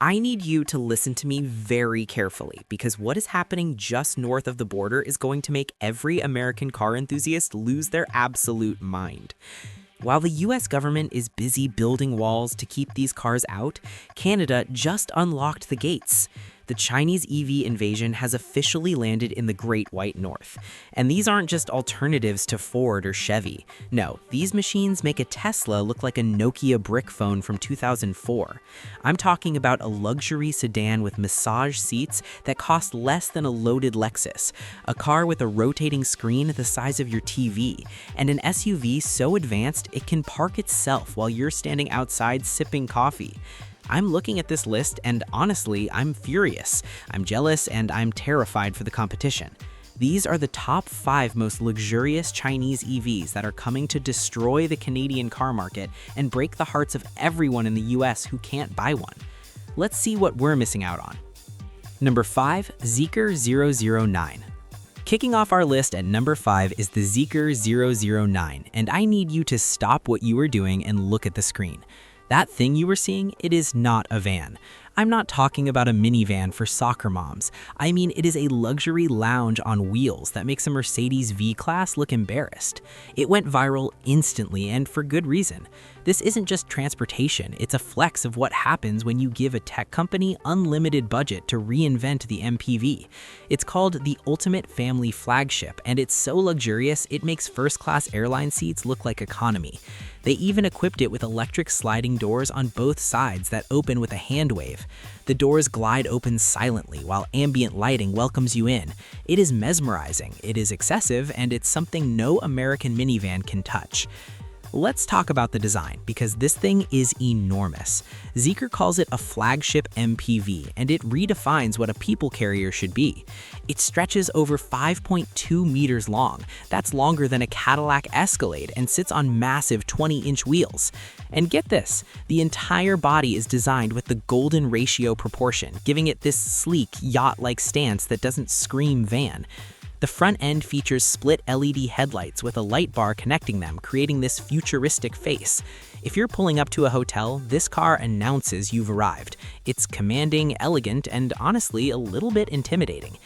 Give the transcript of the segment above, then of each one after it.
I need you to listen to me very carefully because what is happening just north of the border is going to make every American car enthusiast lose their absolute mind. While the US government is busy building walls to keep these cars out, Canada just unlocked the gates. The Chinese EV invasion has officially landed in the Great White North. And these aren't just alternatives to Ford or Chevy. No, these machines make a Tesla look like a Nokia brick phone from 2004. I'm talking about a luxury sedan with massage seats that cost less than a loaded Lexus, a car with a rotating screen the size of your TV, and an SUV so advanced it can park itself while you're standing outside sipping coffee. I'm looking at this list and honestly, I'm furious. I'm jealous and I'm terrified for the competition. These are the top 5 most luxurious Chinese EVs that are coming to destroy the Canadian car market and break the hearts of everyone in the US who can't buy one. Let's see what we're missing out on. Number 5, Zeekr 009. Kicking off our list at number 5 is the Zeekr 009, and I need you to stop what you are doing and look at the screen. That thing you were seeing, it is not a van. I'm not talking about a minivan for soccer moms. I mean, it is a luxury lounge on wheels that makes a Mercedes V-Class look embarrassed. It went viral instantly and for good reason. This isn't just transportation, it's a flex of what happens when you give a tech company unlimited budget to reinvent the MPV. It's called the ultimate family flagship, and it's so luxurious it makes first-class airline seats look like economy. They even equipped it with electric sliding doors on both sides that open with a hand wave. The doors glide open silently while ambient lighting welcomes you in. It is mesmerizing, it is excessive, and it's something no American minivan can touch. Let's talk about the design, because this thing is enormous. Zeekr calls it a flagship MPV, and it redefines what a people carrier should be. It stretches over 5.2 meters long. That's longer than a Cadillac Escalade and sits on massive 20-inch wheels. And get this, the entire body is designed with the golden ratio proportion, giving it this sleek, yacht-like stance that doesn't scream van. The front end features split LED headlights with a light bar connecting them, creating this futuristic face. If you're pulling up to a hotel, this car announces you've arrived. It's commanding, elegant, and honestly a little bit intimidating.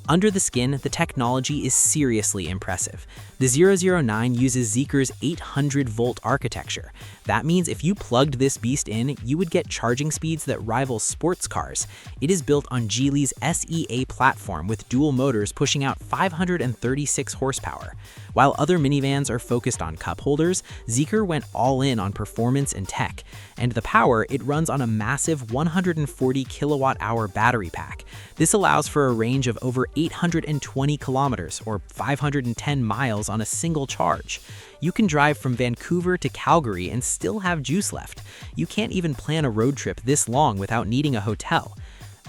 Under the skin, the technology is seriously impressive. The 009 uses Zeekr's 800-volt architecture. That means if you plugged this beast in, you would get charging speeds that rival sports cars. It is built on Geely's SEA platform with dual motors pushing out 536 horsepower. While other minivans are focused on cup holders, Zeekr went all in on performance and tech. And the power, it runs on a massive 140 kilowatt-hour battery pack. This allows for a range of over 820 kilometers or 510 miles on a single charge. You can drive from Vancouver to Calgary and still have juice left. You can't even plan a road trip this long without needing a hotel.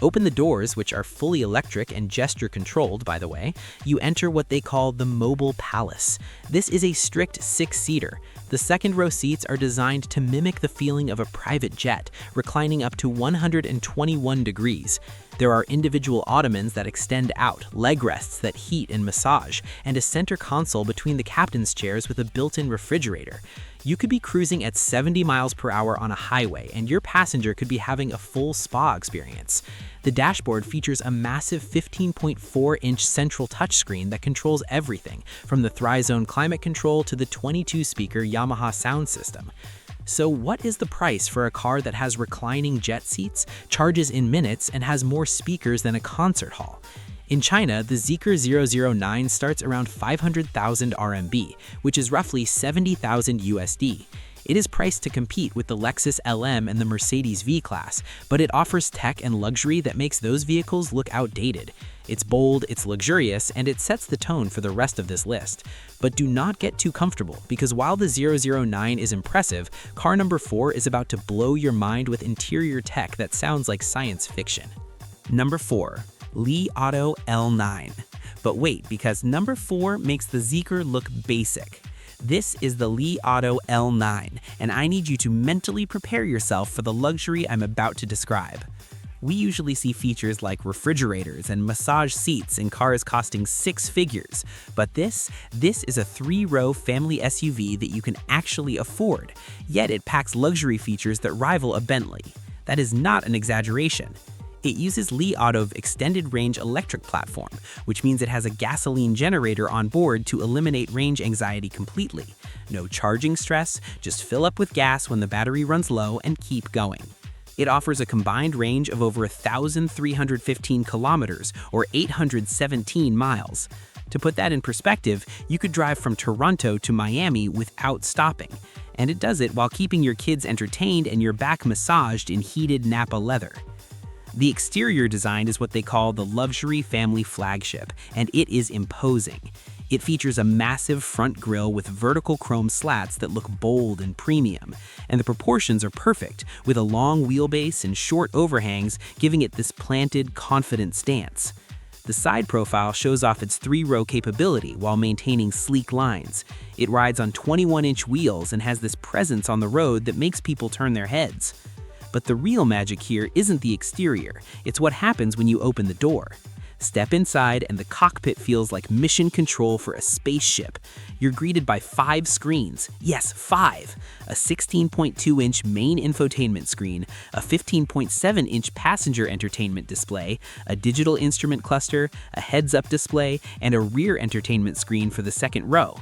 Open the doors, which are fully electric and gesture-controlled, by the way. You enter what they call the Mobile Palace. This is a strict 6-seater. The second-row seats are designed to mimic the feeling of a private jet, reclining up to 121 degrees. There are individual ottomans that extend out, leg rests that heat and massage, and a center console between the captain's chairs with a built-in refrigerator. You could be cruising at 70 miles per hour on a highway, and your passenger could be having a full spa experience. The dashboard features a massive 15.4-inch central touchscreen that controls everything, from the ThriZone climate control to the 22-speaker Yamaha sound system. So what is the price for a car that has reclining jet seats, charges in minutes, and has more speakers than a concert hall? In China, the Zeekr 009 starts around 500,000 RMB, which is roughly 70,000 USD. It is priced to compete with the Lexus LM and the Mercedes V-Class, but it offers tech and luxury that makes those vehicles look outdated. It's bold, it's luxurious, and it sets the tone for the rest of this list. But do not get too comfortable, because while the 009 is impressive, car number 4 is about to blow your mind with interior tech that sounds like science fiction. Number 4. Li Auto L9. But wait, because number 4 makes the Zeekr look basic. This is the Li Auto L9, and I need you to mentally prepare yourself for the luxury I'm about to describe. We usually see features like refrigerators and massage seats in cars costing 6 figures, but this is a 3-row family SUV that you can actually afford, yet it packs luxury features that rival a Bentley. That is not an exaggeration. It uses Li Auto's extended range electric platform, which means it has a gasoline generator on board to eliminate range anxiety completely. No charging stress, just fill up with gas when the battery runs low and keep going. It offers a combined range of over 1,315 kilometers or 817 miles. To put that in perspective, you could drive from Toronto to Miami without stopping. And it does it while keeping your kids entertained and your back massaged in heated Napa leather. The exterior design is what they call the luxury family flagship, and it is imposing. It features a massive front grille with vertical chrome slats that look bold and premium, and the proportions are perfect, with a long wheelbase and short overhangs giving it this planted, confident stance. The side profile shows off its 3-row capability while maintaining sleek lines. It rides on 21-inch wheels and has this presence on the road that makes people turn their heads. But the real magic here isn't the exterior, it's what happens when you open the door. Step inside and the cockpit feels like mission control for a spaceship. You're greeted by 5 screens. Yes, 5! A 16.2-inch main infotainment screen, a 15.7-inch passenger entertainment display, a digital instrument cluster, a heads-up display, and a rear entertainment screen for the second row.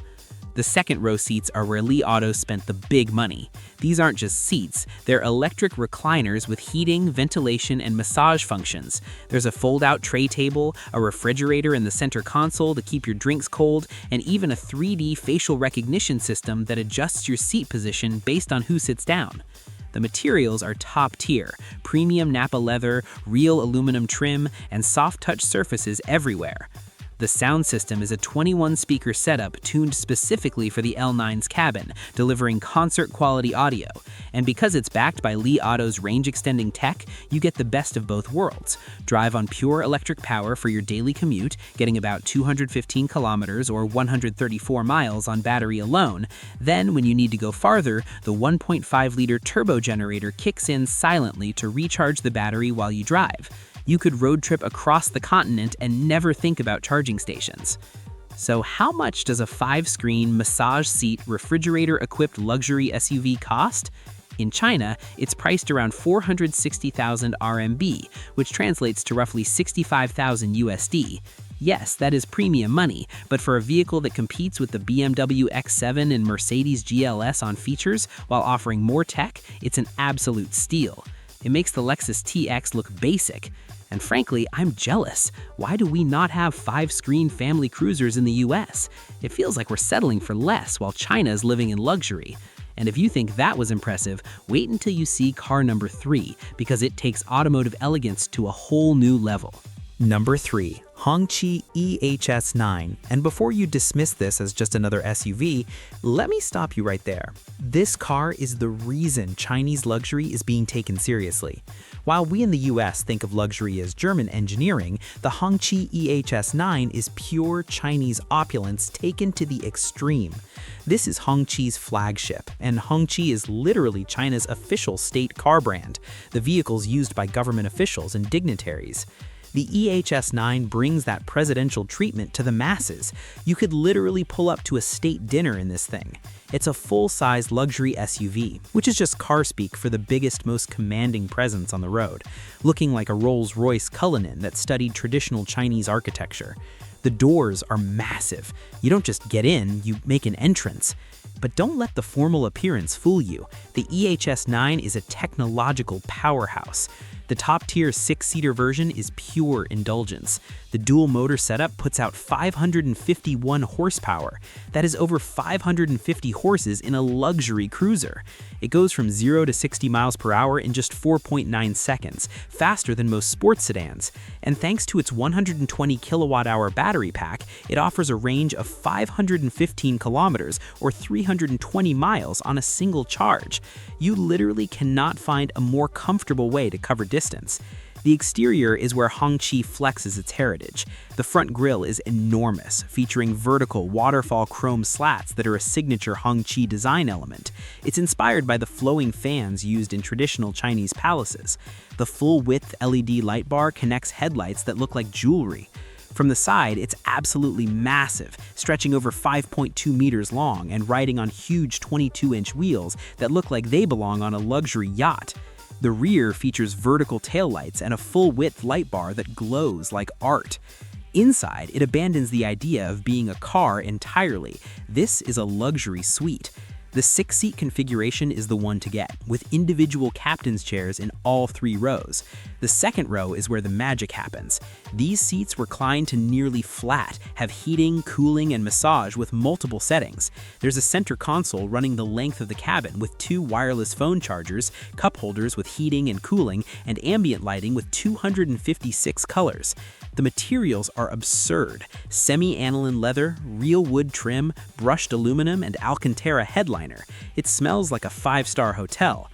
The second row seats are where Li Auto spent the big money. These aren't just seats, they're electric recliners with heating, ventilation, and massage functions. There's a fold-out tray table, a refrigerator in the center console to keep your drinks cold, and even a 3D facial recognition system that adjusts your seat position based on who sits down. The materials are top tier, premium Napa leather, real aluminum trim, and soft touch surfaces everywhere. The sound system is a 21-speaker setup tuned specifically for the L9's cabin, delivering concert-quality audio. And because it's backed by Li Auto's range-extending tech, you get the best of both worlds. Drive on pure electric power for your daily commute, getting about 215 kilometers or 134 miles on battery alone. Then, when you need to go farther, the 1.5-liter turbo generator kicks in silently to recharge the battery while you drive. You could road trip across the continent and never think about charging stations. So how much does a 5-screen, massage seat, refrigerator-equipped luxury SUV cost? In China, it's priced around 460,000 RMB, which translates to roughly 65,000 USD. Yes, that is premium money, but for a vehicle that competes with the BMW X7 and Mercedes GLS on features while offering more tech, it's an absolute steal. It makes the Lexus TX look basic. And frankly, I'm jealous. Why do we not have 5-screen family cruisers in the US? It feels like we're settling for less while China is living in luxury. And if you think that was impressive, wait until you see car number 3, because it takes automotive elegance to a whole new level. Number 3. Hongqi EHS9. And before you dismiss this as just another SUV, let me stop you right there. This car is the reason Chinese luxury is being taken seriously. While we in the US think of luxury as German engineering, the Hongqi EHS9 is pure Chinese opulence taken to the extreme. This is Hongqi's flagship, and Hongqi is literally China's official state car brand, the vehicles used by government officials and dignitaries. The EHS9 brings that presidential treatment to the masses. You could literally pull up to a state dinner in this thing. It's a full-size luxury SUV, which is just car speak for the biggest, most commanding presence on the road, looking like a Rolls-Royce Cullinan that studied traditional Chinese architecture. The doors are massive. You don't just get in, you make an entrance. But don't let the formal appearance fool you. The EHS9 is a technological powerhouse. The top-tier 6-seater version is pure indulgence. The dual-motor setup puts out 551 horsepower. That is over 550 horses in a luxury cruiser. It goes from 0 to 60 miles per hour in just 4.9 seconds, faster than most sports sedans. And thanks to its 120 kilowatt-hour battery pack, it offers a range of 515 kilometers or 320 miles on a single charge. You literally cannot find a more comfortable way to cover distance. The exterior is where Hongqi flexes its heritage. The front grille is enormous, featuring vertical waterfall chrome slats that are a signature Hongqi design element. It's inspired by the flowing fans used in traditional Chinese palaces. The full-width LED light bar connects headlights that look like jewelry. From the side, it's absolutely massive, stretching over 5.2 meters long and riding on huge 22-inch wheels that look like they belong on a luxury yacht. The rear features vertical taillights and a full-width light bar that glows like art. Inside, it abandons the idea of being a car entirely. This is a luxury suite. The 6-seat configuration is the one to get, with individual captain's chairs in all 3 rows. The second row is where the magic happens. These seats recline to nearly flat, have heating, cooling, and massage with multiple settings. There's a center console running the length of the cabin with 2 wireless phone chargers, cup holders with heating and cooling, and ambient lighting with 256 colors. The materials are absurd. Semi-aniline leather, real wood trim, brushed aluminum, and Alcantara headliner. It smells like a 5-star hotel.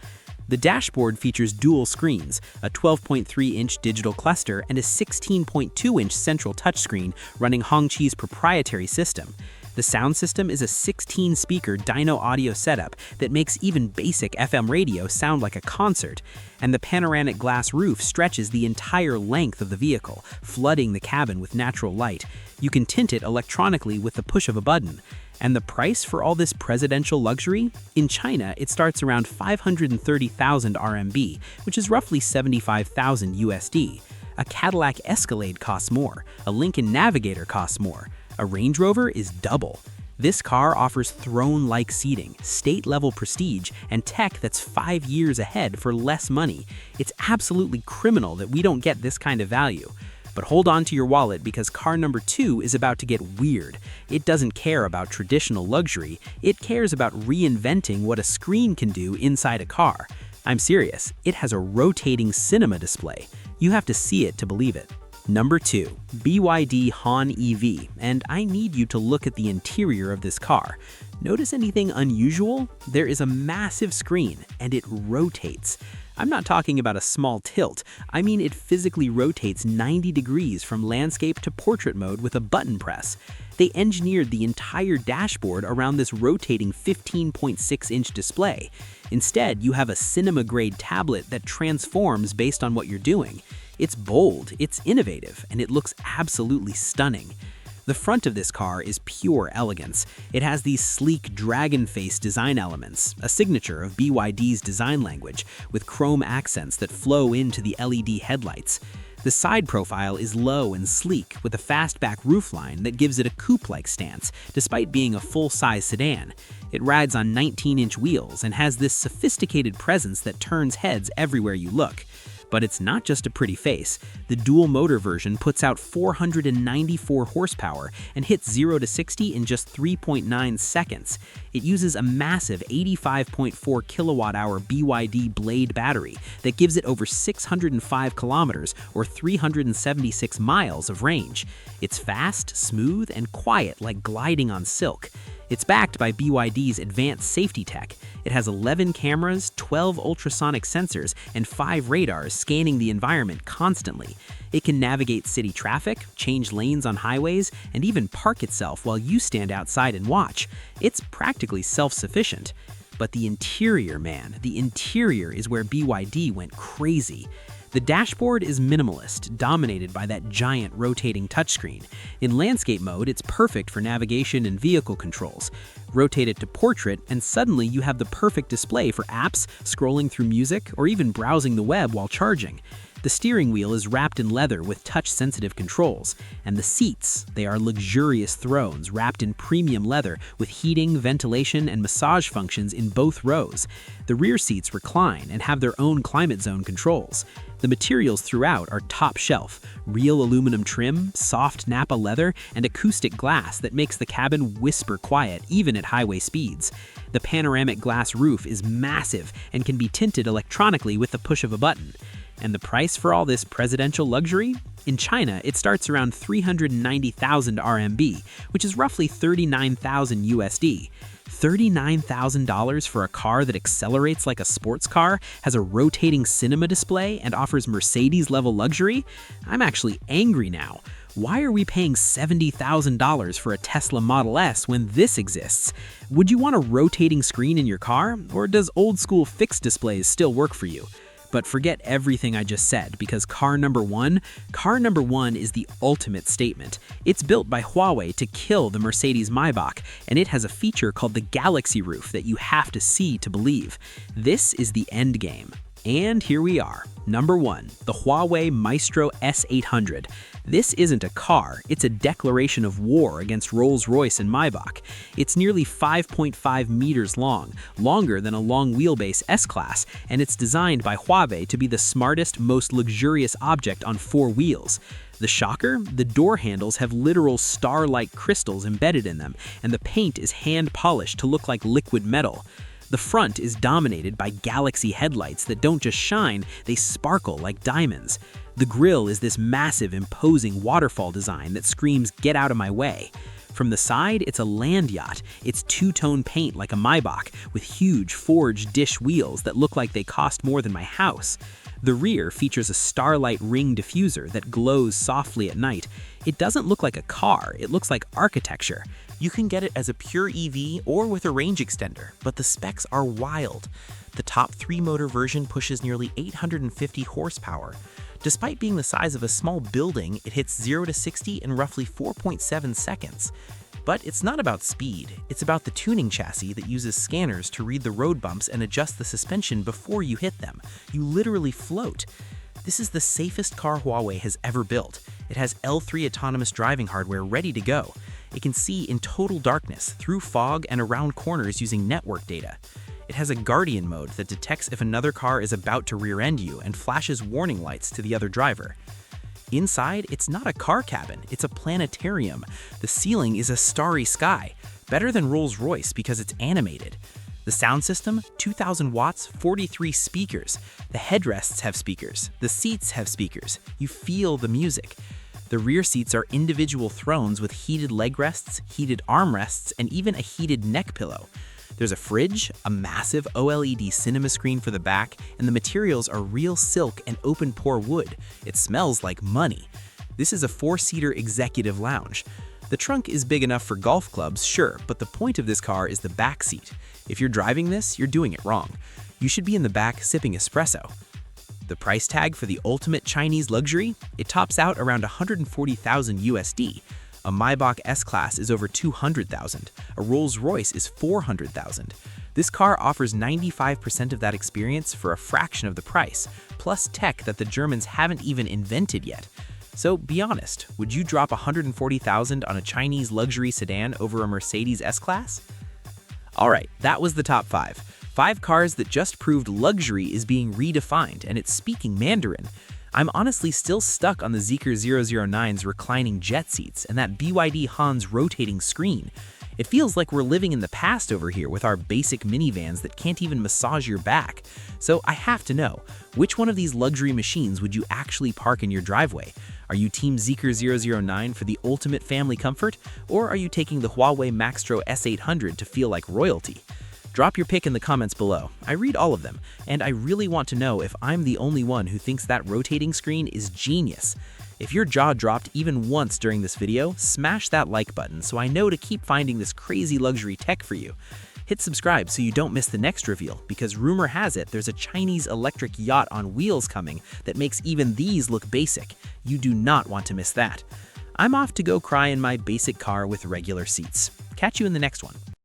The dashboard features dual screens, a 12.3-inch digital cluster, and a 16.2-inch central touchscreen running Hongqi's proprietary system. The sound system is a 16-speaker dyno audio setup that makes even basic FM radio sound like a concert, and the panoramic glass roof stretches the entire length of the vehicle, flooding the cabin with natural light. You can tint it electronically with the push of a button. And the price for all this presidential luxury? In China, it starts around 530,000 RMB, which is roughly 75,000 USD. A Cadillac Escalade costs more, a Lincoln Navigator costs more. A Range Rover is double. This car offers throne-like seating, state-level prestige, and tech that's 5 years ahead for less money. It's absolutely criminal that we don't get this kind of value. But hold on to your wallet because car number 2 is about to get weird. It doesn't care about traditional luxury, it cares about reinventing what a screen can do inside a car. I'm serious, it has a rotating cinema display. You have to see it to believe it. Number 2, BYD Han EV, and I need you to look at the interior of this car. Notice anything unusual? There is a massive screen, and it rotates. I'm not talking about a small tilt, I mean it physically rotates 90 degrees from landscape to portrait mode with a button press. They engineered the entire dashboard around this rotating 15.6-inch display. Instead, you have a cinema-grade tablet that transforms based on what you're doing. It's bold, it's innovative, and it looks absolutely stunning. The front of this car is pure elegance. It has these sleek dragon-face design elements, a signature of BYD's design language, with chrome accents that flow into the LED headlights. The side profile is low and sleek, with a fastback roofline that gives it a coupe-like stance, despite being a full-size sedan. It rides on 19-inch wheels and has this sophisticated presence that turns heads everywhere you look. But it's not just a pretty face. The dual-motor version puts out 494 horsepower and hits 0 to 60 in just 3.9 seconds. It uses a massive 85.4 kilowatt-hour BYD Blade battery that gives it over 605 kilometers or 376 miles of range. It's fast, smooth, and quiet like gliding on silk. It's backed by BYD's advanced safety tech. It has 11 cameras, 12 ultrasonic sensors, and 5 radars scanning the environment constantly. It can navigate city traffic, change lanes on highways, and even park itself while you stand outside and watch. It's practically self-sufficient. But the interior, man, the interior is where BYD went crazy. The dashboard is minimalist, dominated by that giant rotating touchscreen. In landscape mode, it's perfect for navigation and vehicle controls. Rotate it to portrait, and suddenly you have the perfect display for apps, scrolling through music, or even browsing the web while charging. The steering wheel is wrapped in leather with touch-sensitive controls, and the seats, they are luxurious thrones wrapped in premium leather with heating, ventilation, and massage functions in both rows. The rear seats recline and have their own climate zone controls. The materials throughout are top shelf, real aluminum trim, soft Napa leather, and acoustic glass that makes the cabin whisper quiet even at highway speeds. The panoramic glass roof is massive and can be tinted electronically with the push of a button. And the price for all this presidential luxury? In China, it starts around 390,000 RMB, which is roughly 39,000 USD. $39,000 for a car that accelerates like a sports car, has a rotating cinema display, and offers Mercedes-level luxury? I'm actually angry now. Why are we paying $70,000 for a Tesla Model S when this exists? Would you want a rotating screen in your car, or does old-school fixed displays still work for you? But forget everything I just said, because car number one is the ultimate statement. It's built by Huawei to kill the Mercedes Maybach, and it has a feature called the Galaxy Roof that you have to see to believe. This is the end game. And here we are. Number 1, the Huawei Maestro S800. This isn't a car, it's a declaration of war against Rolls-Royce and Maybach. It's nearly 5.5 meters long, longer than a long wheelbase S-Class, and it's designed by Huawei to be the smartest, most luxurious object on 4 wheels. The shocker? The door handles have literal star-like crystals embedded in them, and the paint is hand-polished to look like liquid metal. The front is dominated by galaxy headlights that don't just shine, they sparkle like diamonds. The grille is this massive, imposing waterfall design that screams, "Get out of my way." From the side, it's a land yacht. It's two-tone paint like a Maybach, with huge forged dish wheels that look like they cost more than my house. The rear features a starlight ring diffuser that glows softly at night. It doesn't look like a car, it looks like architecture. You can get it as a pure EV or with a range extender, but the specs are wild. The top 3-motor version pushes nearly 850 horsepower. Despite being the size of a small building, it hits 0 to 60 in roughly 4.7 seconds. But it's not about speed, it's about the tuning chassis that uses scanners to read the road bumps and adjust the suspension before you hit them. You literally float. This is the safest car Huawei has ever built. It has L3 autonomous driving hardware ready to go. It can see in total darkness, through fog, and around corners using network data. It has a guardian mode that detects if another car is about to rear-end you and flashes warning lights to the other driver. Inside, it's not a car cabin, it's a planetarium. The ceiling is a starry sky, better than Rolls-Royce because it's animated. The sound system, 2,000 watts, 43 speakers. The headrests have speakers, the seats have speakers. You feel the music. The rear seats are individual thrones with heated leg rests, heated armrests, and even a heated neck pillow. There's a fridge, a massive OLED cinema screen for the back, and the materials are real silk and open-pore wood. It smells like money. This is a 4-seater executive lounge. The trunk is big enough for golf clubs, sure, but the point of this car is the back seat. If you're driving this, you're doing it wrong. You should be in the back sipping espresso. The price tag for the ultimate Chinese luxury? It tops out around 140,000 USD. A Maybach S-Class is over 200,000. A Rolls-Royce is 400,000. This car offers 95% of that experience for a fraction of the price, plus tech that the Germans haven't even invented yet. So be honest, would you drop 140,000 on a Chinese luxury sedan over a Mercedes S-Class? Alright, that was the top 5. 5 cars that just proved luxury is being redefined and it's speaking Mandarin. I'm honestly still stuck on the Zeekr 009's reclining jet seats and that BYD Han's rotating screen. It feels like we're living in the past over here with our basic minivans that can't even massage your back. So I have to know, which one of these luxury machines would you actually park in your driveway? Are you Team Zeekr 009 for the ultimate family comfort? Or are you taking the Huawei Maestro S800 to feel like royalty? Drop your pick in the comments below. I read all of them, and I really want to know if I'm the only one who thinks that rotating screen is genius. If your jaw dropped even once during this video, smash that like button so I know to keep finding this crazy luxury tech for you. Hit subscribe so you don't miss the next reveal, because rumor has it there's a Chinese electric yacht on wheels coming that makes even these look basic. You do not want to miss that. I'm off to go cry in my basic car with regular seats. Catch you in the next one.